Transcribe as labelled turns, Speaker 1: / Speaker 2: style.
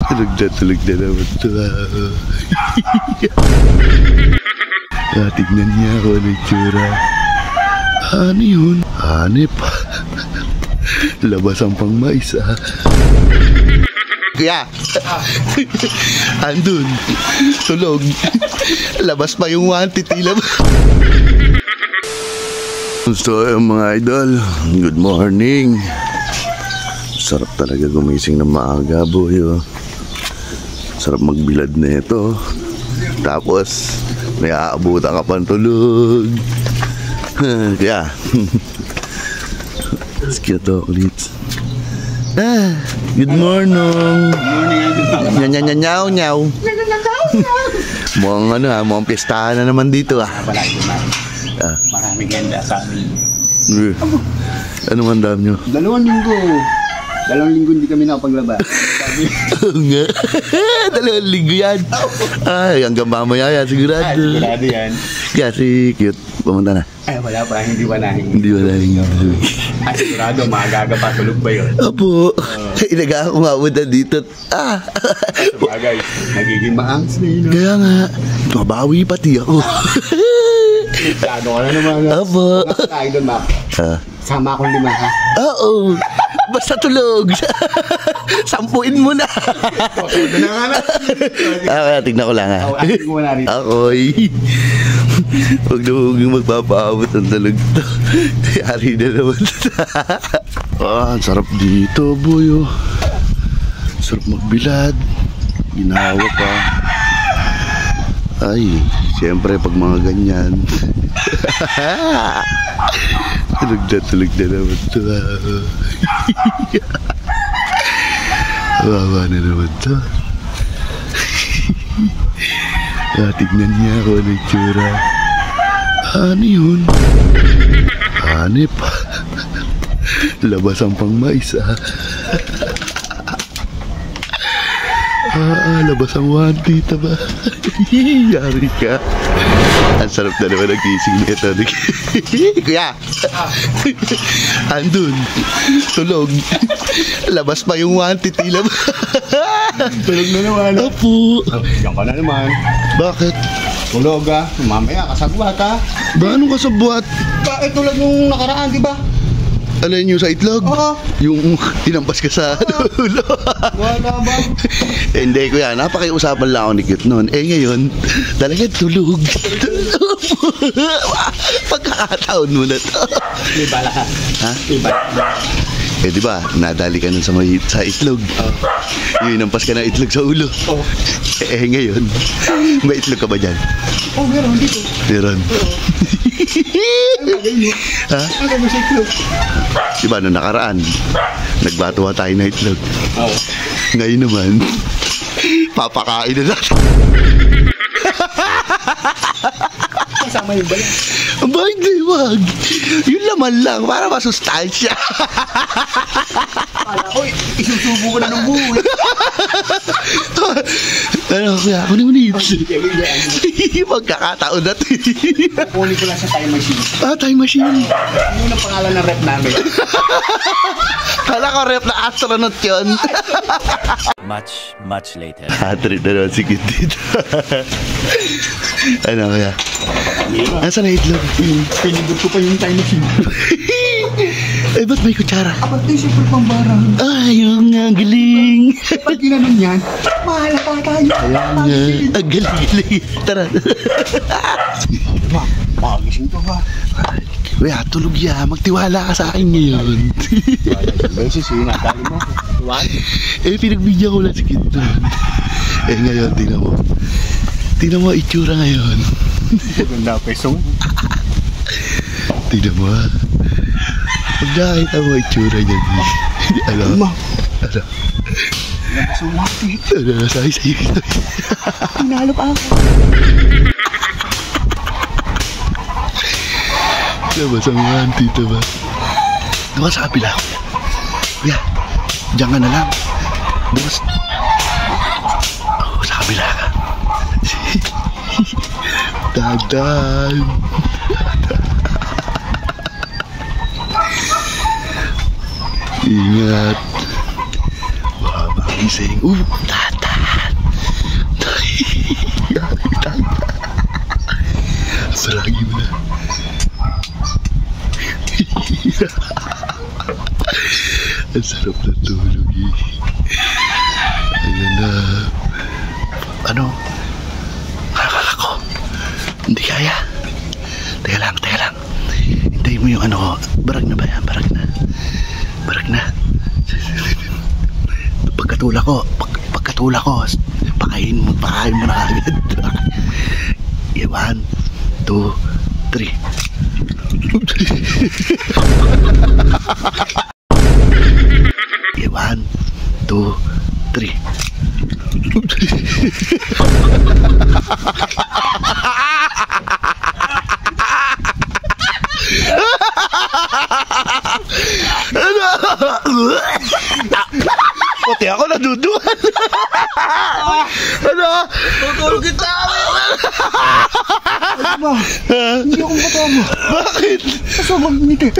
Speaker 1: Tulog na naman ito. Tignan niya ako ano yung tsura. Ano yun? Hanip. Labas ang pang mais Kaya andun tulog. Labas pa yung titila. So mga idol, good morning. Sarap talaga gumising ng maaga, boy. Sarap magbilad na ito. Tapos may aabutan ka pang tulog. Kaya let's get to ulit. Good morning. Nyaw. Mukhang mukhang pistahan na naman dito
Speaker 2: Marami ganda sa amin.
Speaker 1: Ano man dam nyo?
Speaker 2: 2 linggo. 2 linggo hindi kami nakapaglaba.
Speaker 1: Oo nga. 2 linggo yan. Ay, hanggang mamaya yan sigurado.
Speaker 2: Sigurado yan.
Speaker 1: Kaya si Cute, pumunta na.
Speaker 2: Ay, wala pa. Hindi walahin. Sigurado, magaga pa. Tulog ba yun?
Speaker 1: Opo. Inaga ako mapunta dito.
Speaker 2: Sabagay, magiging maangs na yun.
Speaker 1: Kaya nga, mabawi pati ako.
Speaker 2: Plano ka na naman.
Speaker 1: Opo.
Speaker 2: Mga doon, Mac. Sama akong 5, ha?
Speaker 1: Oo. Basta tulog. Sampuin mo na.
Speaker 2: Tulog na nga na.
Speaker 1: Tignan ko lang
Speaker 2: Ating mo na rin.
Speaker 1: Ako'y huwag na huwag yung magpapaabot ang talog to. Yari na naman. Ang sarap dito, boy. Sarap magbilad. Ginawa pa. Ay, siyempre pag mga ganyan. Tulog na naman to. Wawa na naman to. Tignan niya ako ano yung tsura. Ano yun? Hanip. Labas ang pang mais labas ang tita ba? Yari ka. Ang sarap na naman ang gising nito. Kuya, andun tulog. Labas pa yung titila ba?
Speaker 2: Tulog na naman.
Speaker 1: Opo.
Speaker 2: Diyan ka na naman.
Speaker 1: Bakit?
Speaker 2: Tulog mamaya kasabwat
Speaker 1: Ba anong kasabwat?
Speaker 2: Bakit tulad nung nakaraan, di ba?
Speaker 1: Alin yung sa itlog?
Speaker 2: Oo.
Speaker 1: Yung tinampas ka sa ulo.
Speaker 2: Wala ba?
Speaker 1: Hindi kuya, napakiusapan lang ako ni Cute noon. Ngayon, talagang tulog. Pagkakataon mo na to.
Speaker 2: May bala ka.
Speaker 1: Ha?
Speaker 2: May bala.
Speaker 1: Di ba, nadali ka nun sa itlog. Yung inampas ka ng itlog sa ulo. Ngayon, may itlog ka ba dyan?
Speaker 2: Meron dito.
Speaker 1: Meron. Ha?
Speaker 2: Ang gagawin sa itlog.
Speaker 1: Diba, nung nakaraan, nagbatuwa tayo na itlog. Ngayon naman, papakain na natin.
Speaker 2: Kasama yung bala.
Speaker 1: Aba, hindi, wag. Yung laman lang, para masustansya.
Speaker 2: Kala ko, isusubo ko na ng buhay.
Speaker 1: Ano, kuya, kunin mo nito. Magkakataon natin.
Speaker 2: Kukunin ko lang sa time machine.
Speaker 1: Time machine.
Speaker 2: Ano yung pangalan ng rep namin?
Speaker 1: Kala ko rep na astronaut yun.
Speaker 3: Much later.
Speaker 1: Hatrid na naman si Kid dito. Ano kaya? Nasaan na itlog?
Speaker 2: Pinibot ko pa yung time machine.
Speaker 1: Ba't may kutsara?
Speaker 2: Apat tayo siyempre pang barang.
Speaker 1: Yung nga, galing.
Speaker 2: Pag ginanon yan, mahala pa tayo.
Speaker 1: Ang galing. Tara.
Speaker 2: Magising pa ba?
Speaker 1: Kuya, tulog ya. Magtiwala ka sa akin ngayon.
Speaker 2: Beses yun, nadali mo.
Speaker 1: Pinagbigyan ko lang si Kid doon. Ngayon, tingnan mo. Tingnan mo itsura ngayon.
Speaker 2: Maganda peso.
Speaker 1: Tingnan mo pag nakita mo itsura niyan. Ano?
Speaker 2: Sumati.
Speaker 1: Sabi sa'yo.
Speaker 2: Tinalo pa ako.
Speaker 1: Labas ang tita ba? Doon sa kapila. Kuya, diyan ka na lang. Doon sa kabila ka. Dadan. Ingat. Baka magising. Tata. Ang sarap na tulog eh. Ayan na. Ano? Kakaka ko. Hindi kaya. Teka lang. Hintayin mo yung ano ko. Barag na ba yan? Barag na. Pagkatula ko. Pakain mo na agad. 1, 2, 3. One, two, three. Pati ako naduduan. Ano?
Speaker 3: Tutulog kita. Hindi ako matama.
Speaker 1: Bakit?
Speaker 3: Kasama ngiti.